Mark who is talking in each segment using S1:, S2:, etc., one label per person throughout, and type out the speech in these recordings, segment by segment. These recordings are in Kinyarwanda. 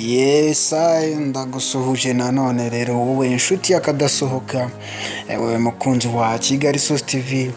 S1: Yesa ndagusuhuje nanone rero wowe inshuti yakadasohoka wowe mukunzi wa Kigali Source TV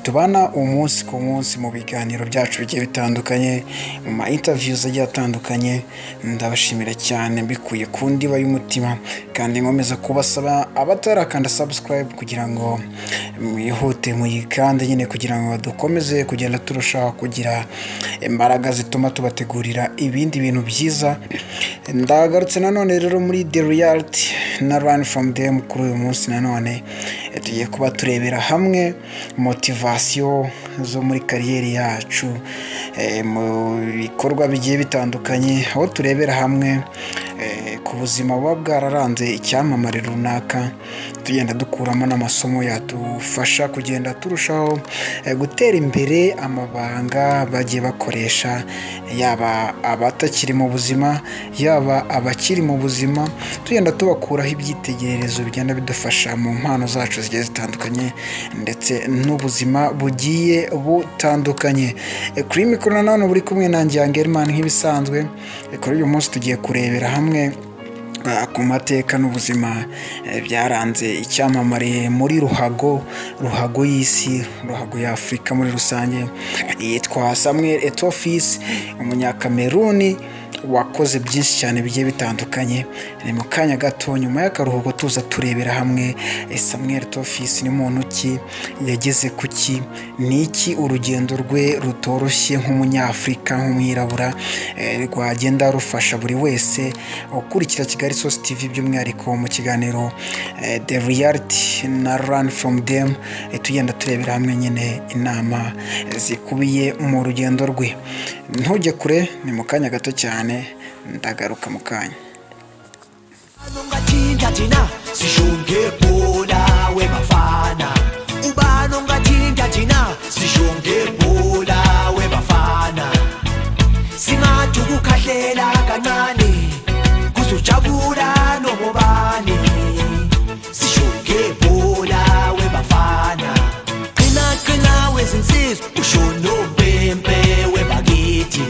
S1: tubana umunsi ku munsi mu biganiro byacu bigiye bitandukanye mu ma interviews agiye atandukanye. Ndabashimira cyane mbikuye ku ndiba y'umutima kandi nkomeza kubasaba abatarakanda subscribe kugira ngo mwihute muyikande nyine kugira ngo dukomeze kugenda turushaho kugira imbaraga zituma tubategurira ibindi bintu byiza. Ndagarutse nanone rero muri The Reality na Run From Them kuri uyu munsi nanone tugiye kuba turebera hamwe motivation zo muri kariyeri yacu mu bikorwa bigiye bitandukanye, aho turebera hamwe ku buzima buba bwararanze icyamamare runaka, tugenda dukuramo n'amasomo yadufasha kugenda turushaho gutera imbere amabanga bagiye bakoresha, yaba abatakiri mu buzima yaba abakiri mu buzima, tugenda tubakuraho ibyitegererezo bigenda bidufasha mu mpano zacu zigiye zitandukanye ndetse n'ubuzima bugiye butandukanye. Kuri mikoro nanone buri kumwe nanjye Angelman nk'ibisanzwe. Kuri uyu munsi tugiye kurebera hamwe ku mateka n'ubuzima byaranze icyamamare muri ruhago y'isi, ruhago ya Afurika muri rusange. Yitwa Samuel Eto'o Fils, umunyakameruni wakoze byinshi cyane bigiye bitandukanye. Ni mu kanya gato nyuma y'akaruhuko tuza turebera hamwe Samuel Eto'o Fils ni muntu ki, yageze kuki, ni iki urugendo rwe rutoroshye nk'umunyafurika nk'umwirabura rwagenda rufasha buri wese ukurikira Kigali Source TV, by'umwihariko mu kiganiro The Reality na Run From Them tugenda turebera hamwe nyine inama zikubiye mu rugendo rwe. Ntujye kure, ni mu kanya gato cyane, ndagaruka mu kanya.
S2: Sijabula nomobani sishonke bola webafana qina wezinsizwa ushono mpempe webakithi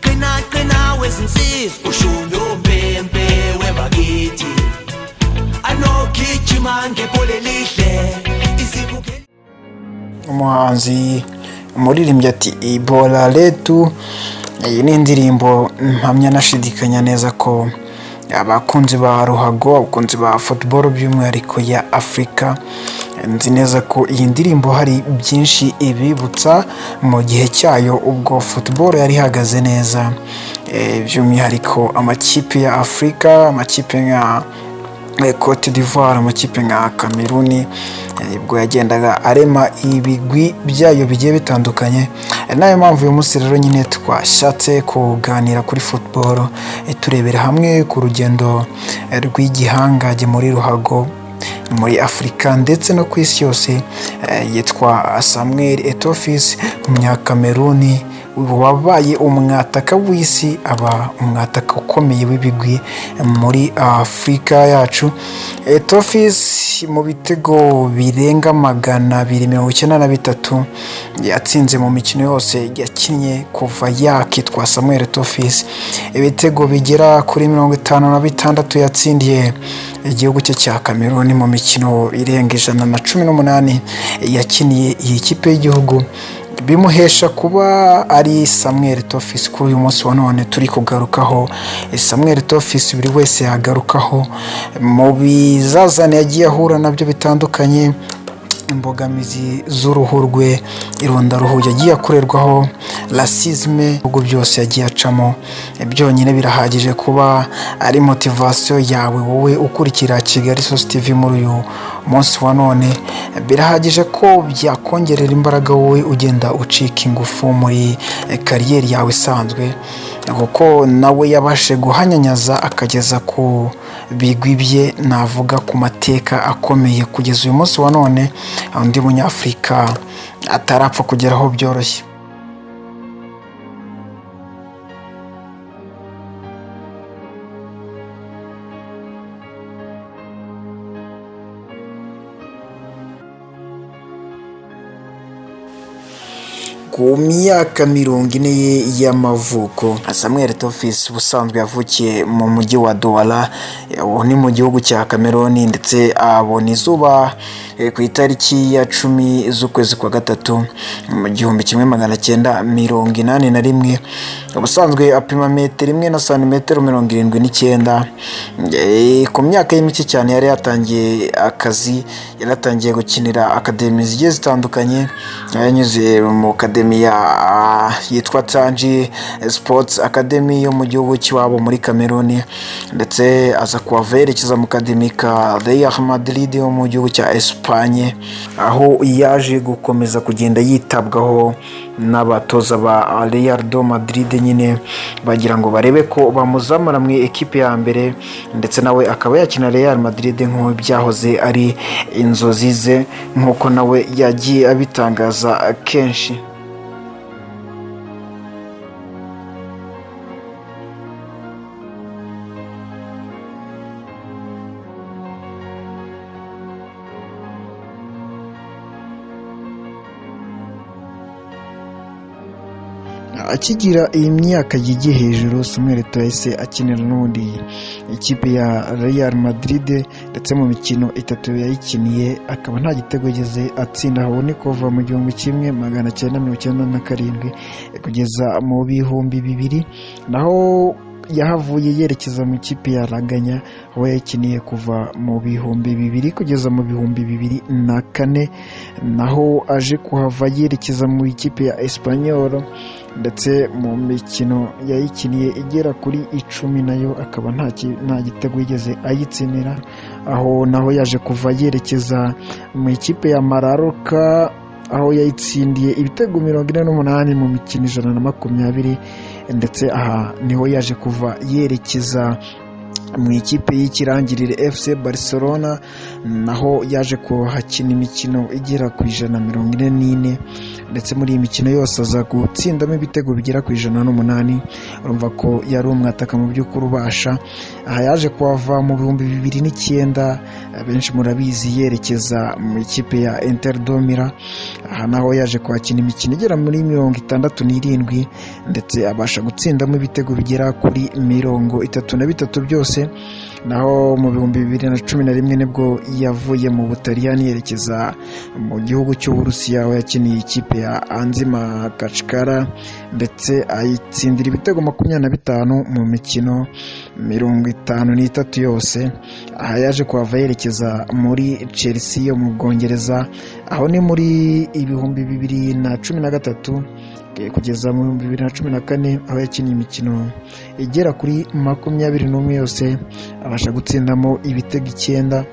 S2: qina wezinsizwa ushono mpempe webakithi anogijima ngepole lihle isibuke.
S1: Umuhanzi umuririmbyi ati Ibola letu. Iyi ni indirimbo mpamya nashidikanya neza ko abakunzi ba ruhago, abakunzi ba football by'umwihariko ya Afurika, nzi neza ko iyi ndirimbo hari byinshi ibibutsa mu gihe cyayo ubwo football yari ihagaze neza, by'umwihariko amakipe ya Afurika, amakipe nka Cote d'Ivoire, amakipe nka Cameroon, ubwo yagendaga arema ibigwi byayo bigiye bitandukanye. Nayo mpamvu uyu munsi rero nyine twashatse kuganira kuri football, turebera hamwe ku rugendo rw'igihangange muri ruhago muri Afurika ndetse no ku isi yose. Yitwa Samuel Eto'o Fils, umunyakameruni wabaye umwataka w'isi, aba umwataka ukomeye w'ibigwi muri Afurika yacu. Eto'o Fils mu bitego birenga 293 yatsinze mu mikino yose yakinnye kuva yakitwa Samuel Eto'o Fils. Ibitego bigera kuri 56 yatsindiye igihugu cye cya Cameroon mu mikino irenga 118 yakiniye iyi kipe y'igihugu, bimuhesha kuba ari Samuel Eto'o Fils kuri uyu munsi wa none turi kugarukaho. Samuel Eto'o Fils buri wese yagarukaho mu bizazane yagiye ahura nabyo bitandukanye, imbogamizi z'uruhu rwe, irondaruhu yagiye akorerwaho, racisme, ubwo byose yagiye acamo. Byonyine birahagije kuba ari motivation yawe wowe ukurikira Kigali Source TV muri uyu munsi wa none. Birahagije ko byakongerera imbaraga wowe ugenda ucika ingufu muri kariyeri yawe isanzwe, kuko nawe yabashe guhanyanyaza akageza ku bigwi bye, navuga ku mateka akomeye kugeza uyu munsi wa none undi munyafurika atarapfa kugeraho byoroshye. ku myaka 40 ye y'amavuko. Samuel Eto'o ubusanzwe yavukiye mu mujyi wa Douala ni mu gihugu cya Cameroon ndetse abona izuba ku itariki ya 10 z'ukwezi kwa gatatu mu 1981. Ubusanzwe apima metero 1 na santimetero 79. Ku myaka ye mike cyane yari yatangiye akazi, yaratangiye gukinira akademi zigiye zitandukanye. Yanyuze mu akademi yitwa Tangi Sports Academy yo mu gihugu cy'iwabo muri Cameroon, ndetse aza kuhava yerekeza mu akademi ka Real Madrid yo mu gihugu cya Espagne, aho yaje gukomeza kugenda yitabwaho n'abatoza ba Real Madrid nyine bagira ngo barebe ko bamuzamura mu ekipe ya mbere, ndetse nawe akaba yakina Real Madrid nk'uko byahoze ari inzozi ze nk'uko nawe yagiye abitangaza kenshi. Akigira iyi myaka yigiye hejuru, Samuel Eto'o yahise akinira n'ubundi ikipe ya Real Madrid, ndetse mu mikino 3 yayikiniye akaba nta gitego yigeze atsinda. Aho ni kuva mu 1997 kugeza mu 2000, naho yahavuye yerekeza mu ikipe ya Raganya aho yakiniye kuva mu 2000 kugeza mu 2004, naho aje kuhava yerekeza mu ikipe ya Espanyol, ndetse mu mikino yayikiniye igera kuri 10 nayo akaba nta gitego yigeze ayitsinira. Aho naho yaje kuva yerekeza mu ikipe ya Mallorca aho yayitsindiye ibitego 48 mu mikino 120, ndetse aha niho yaje kuva yerekeza mu ikipe y'ikirangirire FC Barcelona, naho yaje kuhakina imikino igera ku 144, ndetse muri iyi mikino yose aza gutsindamo ibitego bigera ku 108. urumva ko yari umwataka mu by'ukuri ubasha. Aha yaje kuhava mu 2009, benshi murabizi yerekeza mu ikipe ya Inter de Milan. Aha naho yaje kuhakina imikino igera muri 67, ndetse abasha gutsindamo ibitego bigera kuri 33 byose. Naho mu 2011 nibwo yavuye mu Butaliyani yerekeza mu gihugu cy'Uburusiya aho yakiniye ikipe ya Anzima Kachkara, ndetse ayitsindira ibitego 25 mu mikino 53 yose. Aha yaje kuhava yerekeza muri Chelsea yo mu Bwongereza, aho ni muri 2013 kugeza mu 2014, aho yakiniye imikino igera kuri 21 yose abasha gutsindamo ibitego 9.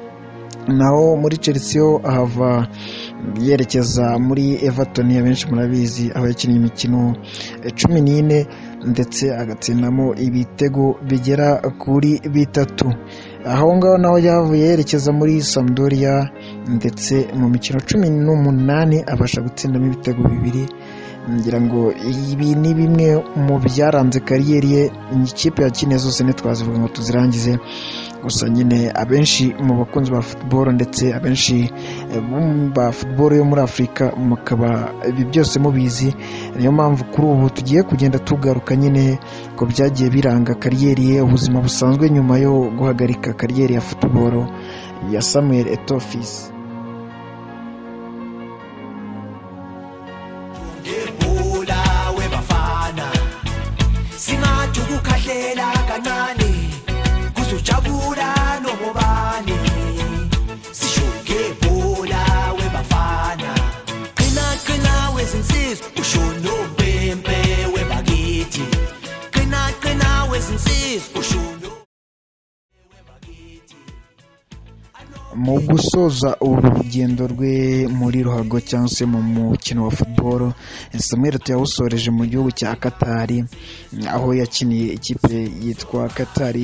S1: Naho muri Chelsea ahava yerekeza muri Everton, abenshi murabizi aho yakiniye imikino 14, ndetse agatsindamo ibitego bigera kuri 3. aho ngaho naho yavuye yerekeza muri Sampdoria, ndetse mu mikino 18 abasha gutsindamo ibitego 2. ngira ngo ibi ni bimwe mu byaranze kariyeri ye. Ikipe yakiniye zose ntitwazivuga ngo tuzirangize, gusa nyine abenshi mu bakunzi ba football ndetse abenshi ba football yo muri Afurika mukaba ibi byose mubizi. Niyo mpamvu kuri ubu tugiye kugenda tugaruka nyine ko byagiye biranga kariyeri ye, ubuzima busanzwe nyuma yo guhagarika kariyeri ya football ya Samuel Eto'o.
S2: Singathukahlela kancane kuzojabula nobobani, sishuke bhola webafana, qina wezinsizwa ushono bembe webakithi, qina wezinsizwa ushono webakithi.
S1: Mu gusoza urugendo rwe muri ruhago cyangwa se mu mukino wa football, Samuel Eto'o yawusoreje mu gihugu cya Qatar, aho yakiniye ikipe yitwa Qatar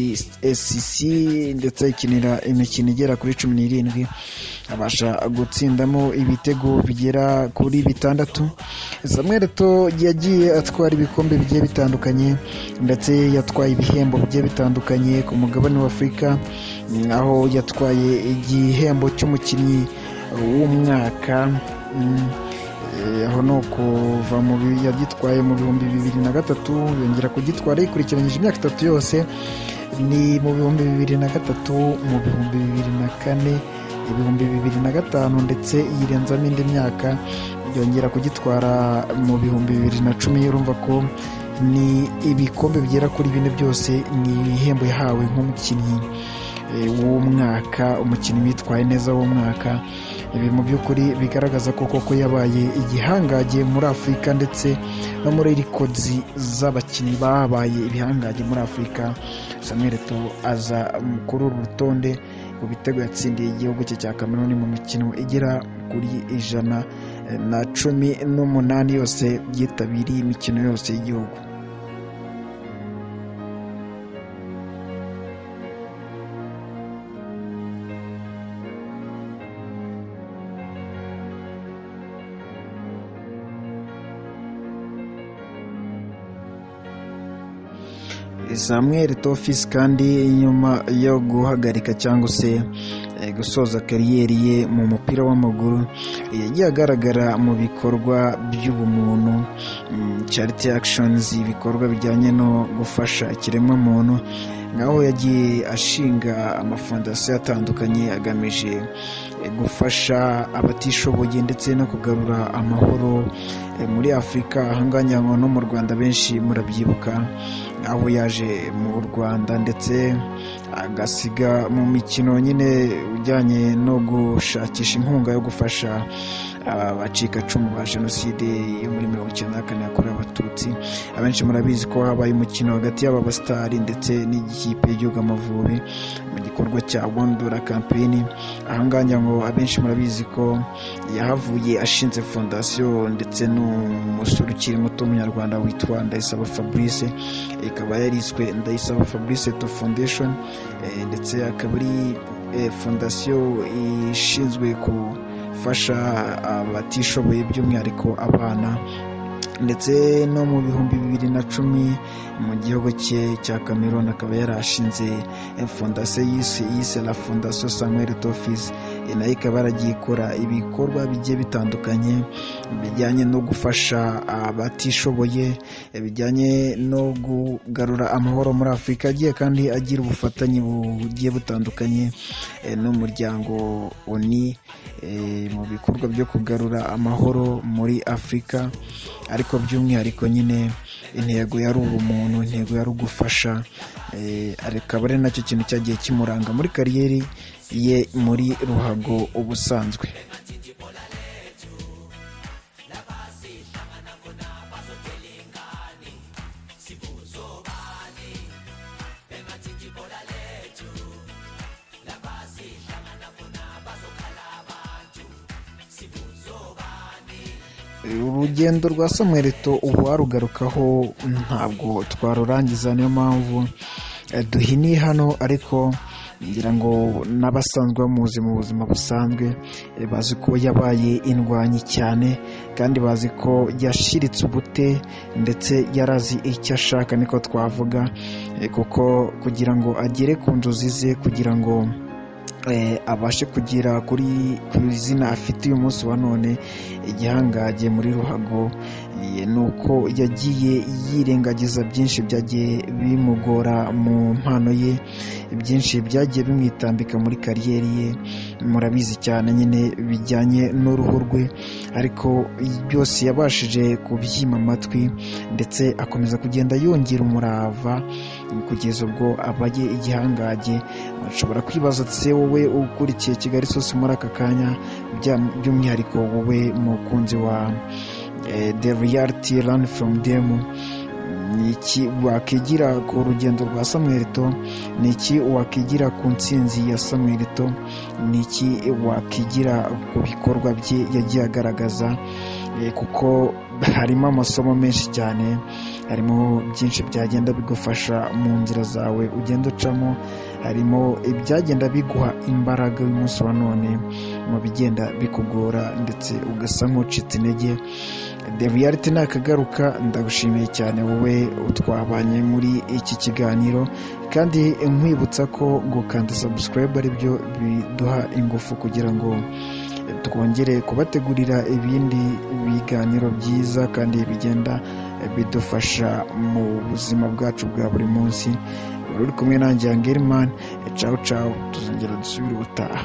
S1: SC, ndetse ikinira imikino igera kuri 17, abasha gutsindamo ibitego bigera kuri 6. Samuel Eto'o yagiye atwara ibikombe bigiye bitandukanye, ndetse yatwaye ibihembo bigiye bitandukanye ku mugabane wa Afurika, aho yatwaye igihembo cy'umukinnyi w'umwaka, aho no kuva yagitwaye mu 2003 yongera kugitwara yikurikiranyije imyaka 3 yose, ni mu 2003, mu 2004, 2005 ndetse yirenzamo indi myaka yongera kugitwara mu 2010. urumva ko ni ibikombe bigera kuri 4 byose ni ibihembo yahawe nk'umukinnyi w'umwaka, umukinnyi witwaye neza w'umwaka. Ibi mu by'ukuri bigaragaza ko koko yabaye igihangage muri Afurika ndetse no muri records z'abakinnyi babaye ibihangage muri Afurika. Samuel Eto'o aza kuri uru rutonde ku bitego yatsindiye igihugu cye cya Cameroon mu mikino igera kuri 118 yose yitabiriye imikino yose y'igihugu. Samuel Eto'o kandi nyuma yo guhagarika cyangwa se gusoza kariyeri ye mu mupira w'amaguru, yagiye agaragara mu bikorwa by'ubumuntu, charity actions, ibikorwa bijyanye no gufasha ikiremwamuntu, ngaho yagiye ashinga amafondasiyo atandukanye agamije gufasha abatishoboye ndetse no kugarura amahoro muri Afurika. Ahanganye no mu Rwanda benshi murabyibuka aho yaje mu Rwanda ndetse agasiga mu mikino nyine ujyanye no gushakisha inkunga yo gufasha abacikacumu ba jenoside yo muri 1994 yakorewe Abatutsi. Abenshi murabizi ko habaye umukino hagati y'aba basitari ndetse n'ikipe y'igihugu Amavubi mu gikorwa cya Wondora campaign. Ahanganye ngo abenshi murabizi ko yahavuye ashinze fondasiyo ndetse n'umusore ukiri muto w'umunyarwanda witwa Ndayisaba Fabrice, ikaba yariswe Ndayisaba Fabrice Eto'o Foundation, ndetse akaba ari fondasiyo ishinzwe gufasha abatishoboye by'umwihariko abana. Ndetse no mu 2010 mu gihugu cye cya Cameroon akaba yarashinze fondasiyo yise la Fondation Samuel Eto'o Fils, nayo ikaba yaragiye ikora ibikorwa bigiye bitandukanye bijyanye no gufasha abatishoboye, bijyanye no kugarura amahoro muri Afurika. Agiye kandi agira ubufatanye bugiye butandukanye n'umuryango ONU mu bikorwa byo kugarura amahoro muri Afurika, ariko by'umwihariko nyine intego yari ubumuntu, intego yari ugufasha. Akaba ari nacyo kintu cyagiye kimuranga muri kariyeri ye muri ruhago ubusanzwe. Urugendo rwa Samuel Eto'o ubu warugarukaho ntabwo twarurangiza, niyo mpamvu duhiniye hano, ariko ngira ngo n'abasanzwe bamuzi mu buzima busanzwe bazi ko yabaye indwanyi cyane, kandi bazi ko yashiritse ubute ndetse yarazi icyo ashaka, niko twavuga, kuko kugira ngo agere ku nzozi ze, kugira ngo abashe kugera ku izina afite uyu munsi wa none, igihangage muri ruhago, nuko yagiye yirengagiza byinshi byagiye bimugora mu mpano ye, byinshi byagiye bimwitambika muri kariyeri ye, murabizi cyane nyine bijyanye n'uruhu rwe, ariko byose yabashije kubyima amatwi ndetse akomeza kugenda yongera umurava kugeza ubwo abaye igihangage. Ushobora kwibaza se wowe ukurikiye Kigali Source muri aka kanya, by'umwihariko wowe mukunzi wa The Reality Learn From Them, ni iki wakigira ku rugendo rwa Samuel Eto'o? Ni iki wakigira ku ntsinzi ya Samuel Eto'o? Ni iki wakigira ku bikorwa bye yagiye agaragaza? Kuko harimo amasomo menshi cyane, harimo byinshi byagenda bigufasha mu nzira zawe ugenda ucamo, harimo ibyagenda biguha imbaraga uyu munsi wa none mu bigenda bikugora ndetse ugasa nk'ucitse intege. The Reality nakagaruka, ndagushimiye cyane wowe utwabanye muri iki kiganiro, kandi nkwibutsa ko gukanda subscribe ari byo biduha ingufu kugira ngo twongere kubategurira ibindi biganiro byiza kandi bigenda bidufasha mu buzima bwacu bwa buri munsi. Uri kumwe nanjye Angelman, ciao ciao, tuzongera dusubire ubutaha.